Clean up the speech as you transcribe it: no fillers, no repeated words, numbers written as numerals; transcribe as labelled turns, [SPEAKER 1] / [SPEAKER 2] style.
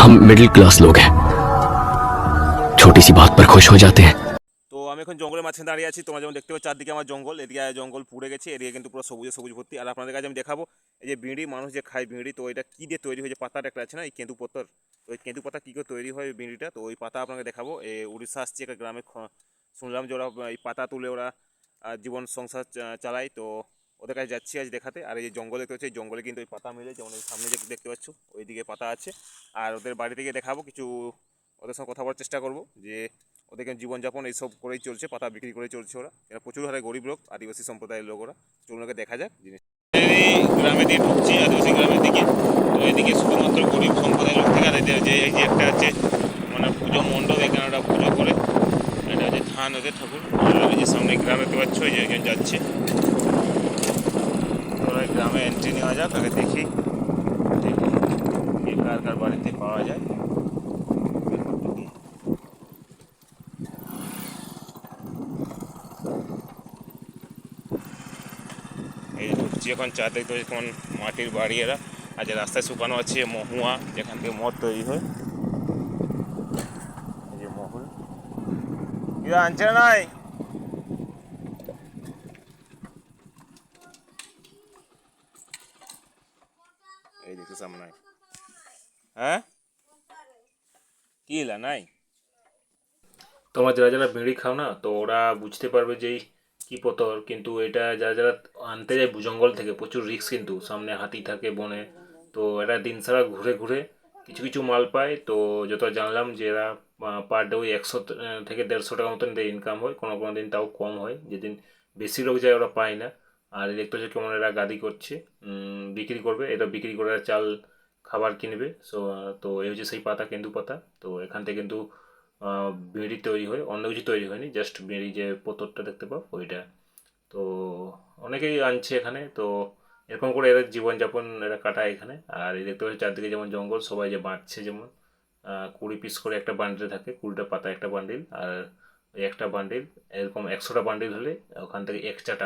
[SPEAKER 1] हम middle class लोग हैं, छोटी सी बात पर खुश हो जाते हैं।
[SPEAKER 2] তো আমি এখন জঙ্গলের মাঝখানে দাঁড়িয়ে আছি। তোমরা যেমন দেখতে পাচ্ছ চারদিকে আমার জঙ্গল, এদিকে জঙ্গল পুড়ে গেছে, এদিকে কিন্তু পুরো সবুজে সবুজ ভর্তি। আর আপনাদের কাছে আমি দেখাবো এই যে বিড়ি, মানুষ যে খায় বিড়ি, তো এটা কী দিয়ে তৈরি হয়েছে, পাতাটা একটা আছে না এই কেঁদু পত্তর, তো ওই কেঁদু পাতা কী করে তৈরি হয় বিড়িটা, তো ওই পাতা আপনাকে দেখাবো। উড়িষ্যা আসছে একটা গ্রামে, শুনলাম যে ওরা এই পাতা তুলে ওরা জীবন সংসার চালায়। তো ওদের কাছে যাচ্ছি আজ দেখাতে। আর এই যে জঙ্গলে দেখতে পাচ্ছি, এই জঙ্গলে কিন্তু ওই পাতা মিলে, যেমন এই সামনে যে দেখতে পাচ্ছ ওইদিকে পাতা আছে। আর ওদের বাড়ি থেকে দেখাবো কিছু, ওদের সঙ্গে কথা বলার চেষ্টা করবো যে ওদেরকে জীবনযাপন এইসব করেই চলছে, পাতা বিক্রি করে চলছে ওরা। এরা প্রচুর হারে গরিব লোক, আদিবাসী সম্প্রদায়ের লোক ওরা। চলুন ওকে দেখা যাক জিনিস। এই গ্রামে দিয়ে ঢুকছি, আদিবাসী গ্রামের দিকে। তো এদিকে শুধুমাত্র গরিব সম্প্রদায়ের লোক থেকে। আর এদের যে এই যে একটা আছে মানে পুজো মণ্ডপ, এখানে ওরা পুজো করে। এটা হচ্ছে থান ওদের ঠাকুর। আর ওই যে সামনে গ্রামে দেখতে পাচ্ছ যে একজন যাচ্ছে। তো ওরা গ্রামে এন্ট্রি নেওয়া যাক, আগে দেখি কে কার কার বাড়িতে পাওয়া যায়। এই যে ঢুকছি এখন, চা দেখতে পাচ্ছি কেমন মাটির বাড়ি এরা। আর যে রাস্তায় শুকানো আছে মহুয়া, যেখান থেকে মদ তৈরি হয়। এই যে মহুল, এরা আনছে না নাই। এই দেখো সামনে, হ্যাঁ কি এলা নাই। তোমরা যারা যারা বিড়ি খাও না, তো ওরা বুঝতে পারবে যে এই কী পতর। কিন্তু এটা যারা যারা আনতে যায় জঙ্গল থেকে, প্রচুর রিস্ক কিন্তু, সামনে হাতি থাকে বনে। তো এরা দিন সারা ঘুরে ঘুরে কিছু কিছু মাল পায়। তো যত জানলাম যে এরা পার ডে ওই 100 থেকে 150 টাকা মতন এদের ইনকাম হয়, কোনো কোনো দিন তাও কম হয়, যেদিন বেশি লোক যায় ওরা পায় না। আর দেখতে হচ্ছে কেমন এরা গাদি করছে, বিক্রি করবে, এটা বিক্রি করে এরা চাল খাবার কিনবে। সো তো এই হচ্ছে সেই পাতা, কেন্দু পাতা। তো এখান থেকে কিন্তু বিড়ি তৈরি হয়, অন্য কিছু তৈরি হয়নি, জাস্ট বিড়ি যে পোতরটা দেখতে পাও ওইটা। তো অনেকেই আনছে এখানে। তো এরকম করে এদের জীবনযাপন এরা কাটায় এখানে। আর এই দেখতে পাচ্ছি চারদিকে যেমন জঙ্গল, সবাই যে বাঁধছে, যেমন 20 পিস করে একটা বান্ডিলে থাকে, 20টা পাতা একটা বান্ডিল। আর ওই একটা বান্ডিল এরকম 100টা বান্ডিল হলে ওখান থেকে এক্সট্রা টাকা।